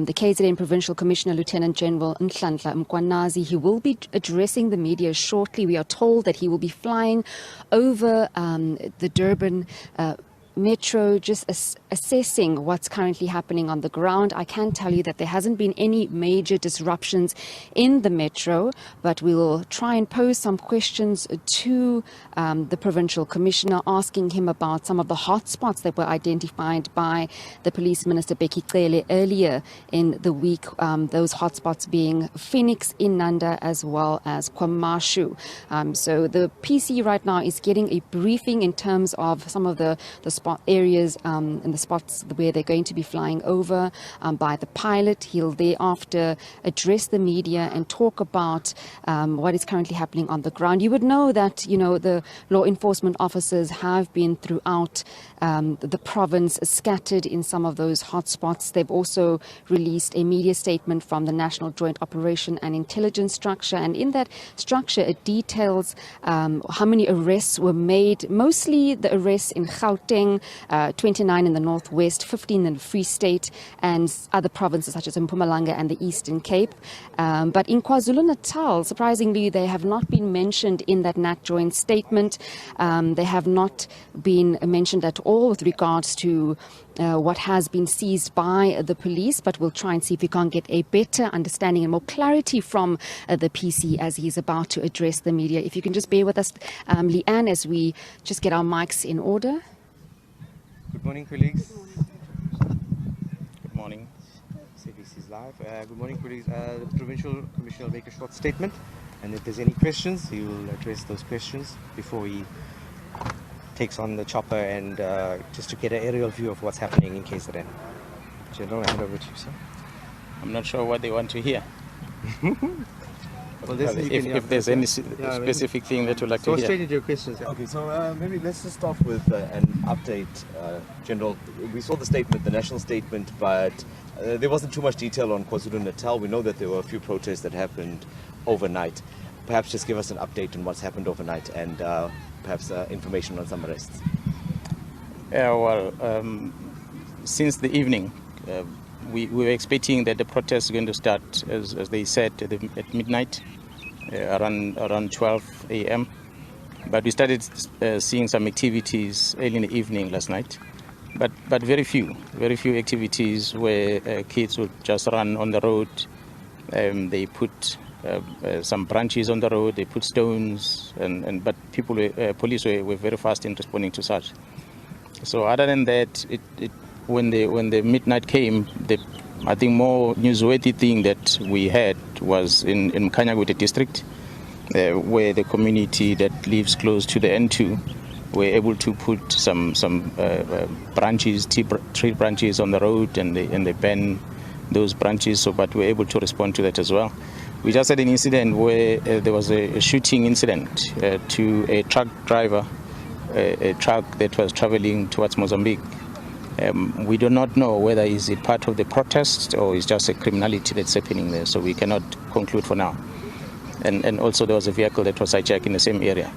The KZN Provincial Commissioner, Lieutenant General Nhlanhla Mkhwanazi, he will be addressing the media shortly. We are told that he will be flying over the Durban Metro, just assessing what's currently happening on the ground. I can tell you that there hasn't been any major disruptions in the Metro, but we will try and pose some questions to the Provincial Commissioner, asking him about some of the hotspots that were identified by the Police Minister, Mkhwanazi, earlier in the week, those hotspots being Phoenix, Inanda, as well as KwaMashu. So the PC right now is getting a briefing in terms of some of the spot areas and the spots where they're going to be flying over by the pilot. He'll thereafter address the media and talk about what is currently happening on the ground. You would know that, you know, the law enforcement officers have been throughout the province, scattered in some of those hotspots. They've also released a media statement from the National Joint Operation and Intelligence Structure, and in that structure it details how many arrests were made, mostly the arrests in Gauteng, 29 in the Northwest, 15 in the Free State, and other provinces such as Mpumalanga and the Eastern Cape. But in KwaZulu-Natal, surprisingly, they have not been mentioned in that Nat Joint statement. They have not been mentioned at all with regards to what has been seized by the police, but we'll try and see if we can get a better understanding and more clarity from the PC as he's about to address the media. If you can just bear with us, Leanne, as we just get our mics in order. Good morning, colleagues. Good morning. SABC is live. Good morning, colleagues. The Provincial Commissioner will make a short statement, and if there's any questions, he will address those questions before he takes on the chopper and just to get an aerial view of what's happening in KZN. General, I hand over to you, sir. I'm not sure what they want to hear. Well, if there's any specific thing that you'd like to hear. So straight into your questions. Okay, so maybe let's just start with an update, General. We saw the statement, the national statement, but there wasn't too much detail on KwaZulu-Natal. We know that there were a few protests that happened overnight. Perhaps just give us an update on what's happened overnight and perhaps information on some arrests. Yeah, well, since the evening, we were expecting that the protests are going to start, as they said, at midnight, around 12 a.m. But we started seeing some activities early in the evening last night. But very few activities where kids would just run on the road. They put some branches on the road, they put stones, but police were very fast in responding to such. So other than that, when the midnight came, I think more newsworthy thing that we had was in Mkhwanazi district, where the community that lives close to the N2 were able to put some branches, tree branches on the road, and they banned those branches. So, but we were able to respond to that as well. We just had an incident where there was a shooting incident to a truck driver, a truck that was traveling towards Mozambique. We do not know whether is it part of the protest or it's just a criminality that's happening there, so we cannot conclude for now. And also there was a vehicle that was hijacked in the same area.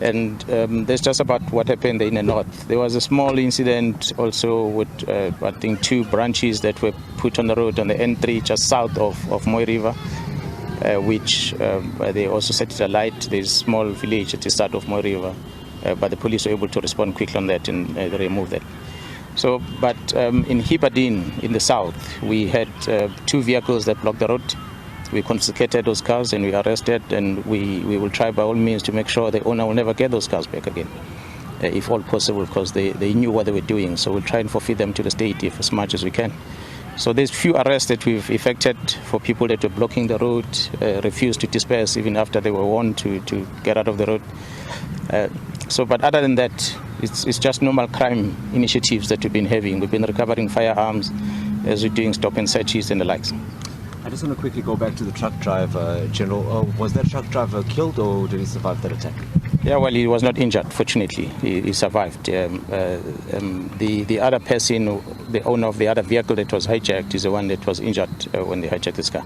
And that's just about what happened in the north. There was a small incident also with, I think, 2 branches that were put on the road on the N3 just south of Moy River, which they also set it alight. There's a small village at the start of Moy River, but the police were able to respond quickly on that and they removed that. So, but in Hibadin, in the south, we had 2 vehicles that blocked the road. We confiscated those cars and we arrested, and we will try by all means to make sure the owner will never get those cars back again, if all possible, because they knew what they were doing. So we'll try and forfeit them to the state as much as we can. So there's few arrests that we've effected for people that were blocking the road, refused to disperse even after they were warned to get out of the road. But other than that, it's just normal crime initiatives that we've been having. We've been recovering firearms as we're doing stop and searches and the likes. I just want to quickly go back to the truck driver, General. Was that truck driver killed or did he survive that attack? Yeah, well, he was not injured, fortunately. He survived. The other person, the owner of the other vehicle that was hijacked, is the one that was injured when they hijacked this car.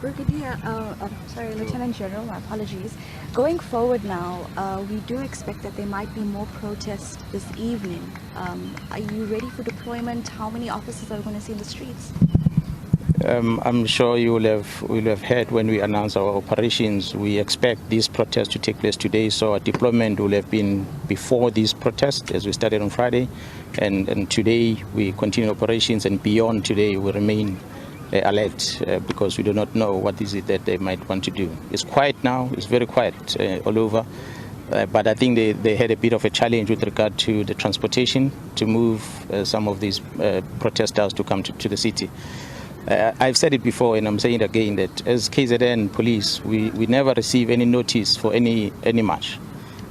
Lieutenant General, my apologies. Going forward now, we do expect that there might be more protests this evening. Are you ready for deployment? How many officers are we going to see in the streets? I'm sure you will have heard when we announce our operations. We expect these protests to take place today, so our deployment will have been before these protests, as we started on Friday, and today we continue operations, and beyond today we remain alert because we do not know what is it that they might want to do. It's quiet now. It's very quiet all over. But I think they had a bit of a challenge with regard to the transportation to move some of these protesters to come to the city. I've said it before, and I'm saying it again, that as KZN Police, we never receive any notice for any march.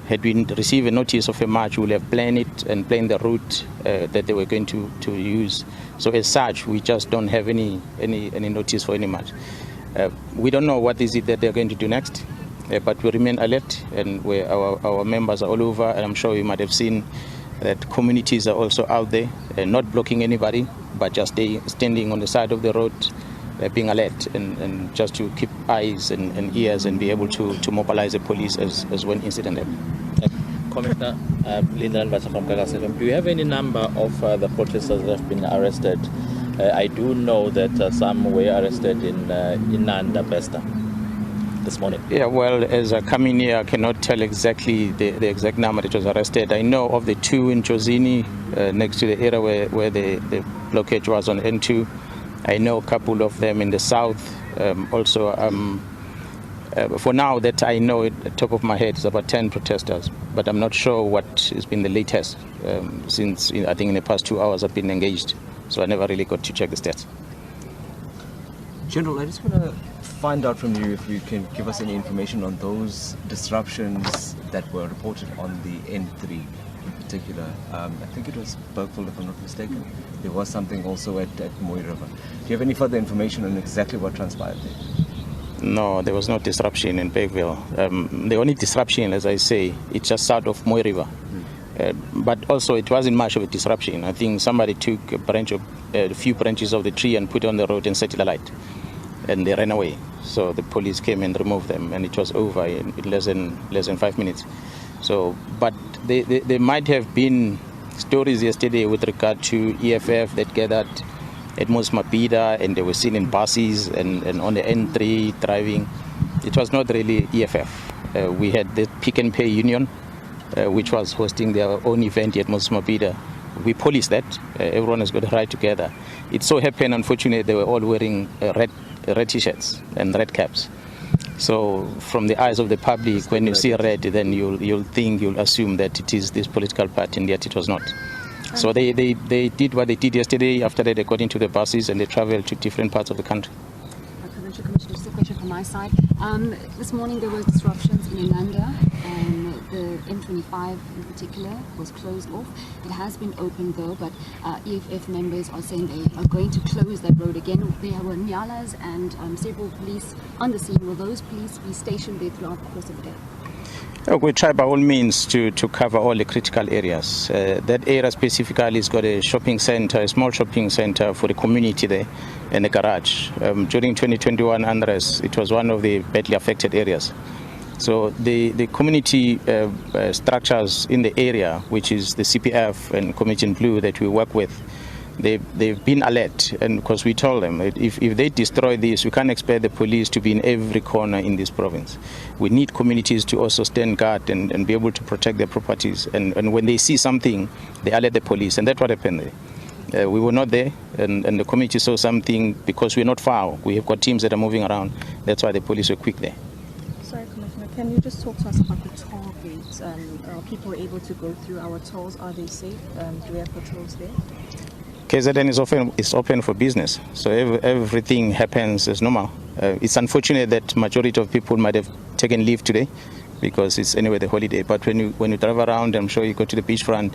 Had we received a notice of a march, we would have planned it and planned the route that they were going to use. So as such, we just don't have any notice for any march. We don't know what is it that they're going to do next, but we remain alert, and our members are all over, and I'm sure you might have seen that communities are also out there, not blocking anybody, but just standing on the side of the road, being alert, and just to keep eyes and ears and be able to mobilize the police as when incident happens. Commissioner Nhlanhla from KZN, do you have any number of the protesters that have been arrested? I do know that some were arrested in Nanda, Besta, this morning. Yeah, well, as I come in here, I cannot tell exactly the exact number that was arrested. I know of the two in Jozini, next to the area where the blockage was on N2. I know a couple of them in the south. Also, for now that I know at the top of my head is about 10 protesters, but I'm not sure what has been the latest since I think in the past 2 hours I've been engaged, so I never really got to check the stats. General, I just want to find out from you if you can give us any information on those disruptions that were reported on the N3 in particular. I think it was Bergville, if I'm not mistaken. There was something also at Mooi River. Do you have any further information on exactly what transpired there? No, there was no disruption in Bergville. The only disruption, as I say, it's just south of Mooi River. But also it wasn't much of a disruption. I think somebody took a few branches of the tree and put it on the road and set it alight, and they ran away. So the police came and removed them, and it was over in less than 5 minutes. So, but there might have been stories yesterday with regard to EFF that gathered at Mapida, and they were seen in buses and on the N3 driving. It was not really EFF. We had the Pick and Pay Union, which was hosting their own event at Mapida. We policed that. Everyone has got to ride together. It so happened, unfortunately, they were all wearing red T-shirts and red caps. So from the eyes of the public, when you see red, then you'll assume that it is this political party, and yet it was not. So they did what they did yesterday. After that, they got into the buses and they traveled to different parts of the country. Provincial Commissioner, just a question from my side. This morning there were disruptions in Nhlanhla, and the M25 in particular was closed off. It has been opened though, but EFF members are saying they are going to close that road again. There were Nyalas and several police on the scene. Will those police be stationed there throughout the course of the day? We try by all means to cover all the critical areas. That area specifically has got a shopping center, a small shopping center for the community there, and a garage. During 2021 unrest, it was one of the badly affected areas. So the community structures in the area, which is the CPF and Commission Blue that we work with, they've been alert, and because we told them that if they destroy this, we can't expect the police to be in every corner in this province. We need communities to also stand guard and be able to protect their properties, and when they see something, they alert the police, and that's what happened there. We were not there, and the community saw something. Because we're not far, we have got teams that are moving around. That's why the police were quick there. Sorry, Commissioner, can you just talk to us about the toll gates? Are people able to go through our tolls? Are they safe? Do we have patrols there? KZN is open for business, so everything happens as normal. It's unfortunate that majority of people might have taken leave today because it's anyway the holiday. But when you drive around, I'm sure you go to the beachfront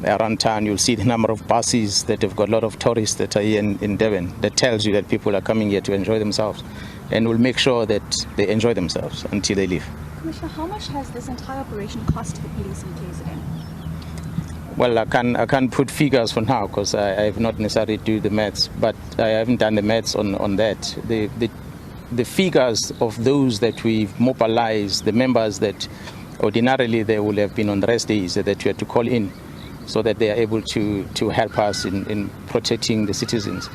around town, you'll see the number of buses that have got a lot of tourists that are here in Devon. That tells you that people are coming here to enjoy themselves, and we'll make sure that they enjoy themselves until they leave. Commissioner, how much has this entire operation cost the police in KZN? Well, I can't put figures for now because I have not necessarily do the maths, but I haven't done the maths on that. The the figures of those that we've mobilized, the members that ordinarily they will have been on rest days that we had to call in so that they are able to help us in protecting the citizens.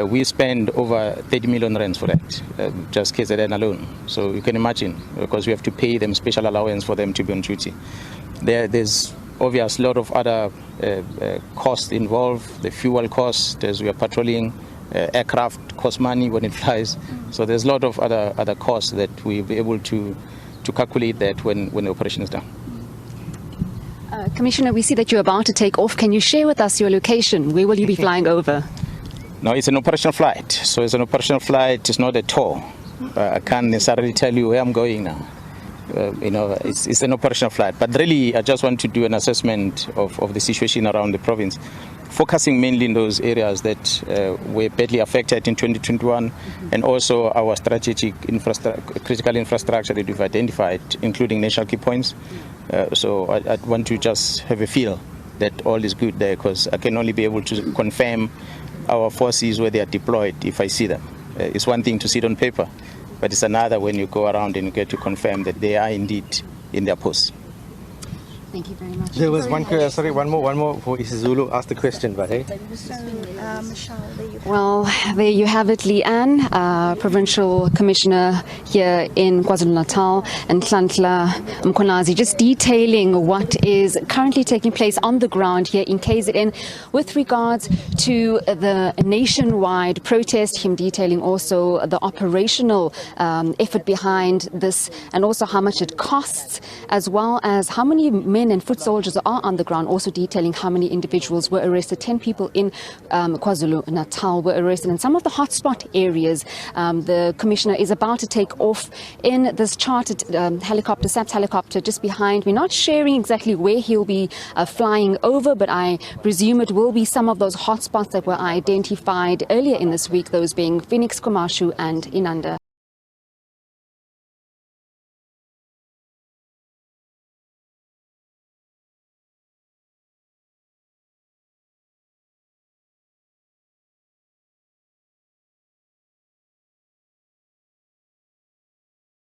We spend over 30 million rands for that, just KZN alone. So you can imagine, because we have to pay them special allowance for them to be on duty. There's obviously a lot of other costs involved, the fuel cost as we are patrolling, aircraft cost money when it flies. So there's a lot of other costs that we'll be able to calculate that when the operation is done. Commissioner, we see that you're about to take off. Can you share with us your location? Where will you be flying over? No, it's an operational flight. So it's an operational flight. It's not a tour. I can't necessarily tell you where I'm going now. It's an operational flight. But really, I just want to do an assessment of the situation around the province, focusing mainly in those areas that were badly affected in 2021, and also our strategic critical infrastructure that we've identified, including national key points. So I want to just have a feel that all is good there, because I can only be able to confirm our forces where they are deployed if I see them. It's one thing to see it on paper, but it's another when you go around and you get to confirm that they are indeed in their posts. Thank you very much. There was one more for isiZulu asked the question, but hey. Well, there you have it, Leanne, Provincial Commissioner here in KwaZulu-Natal, and Nhlanhla Mkhwanazi, just detailing what is currently taking place on the ground here in KZN with regards to the nationwide protest, him detailing also the operational effort behind this, and also how much it costs, as well as how many men and foot soldiers are on the ground, also detailing how many individuals were arrested. 10 people in KwaZulu-Natal were arrested in some of the hotspot areas. The Commissioner is about to take off in this chartered helicopter, SABC helicopter, just behind. We're not sharing exactly where he'll be flying over, but I presume it will be some of those hotspots that were identified earlier in this week, those being Phoenix, Komashu and Inanda.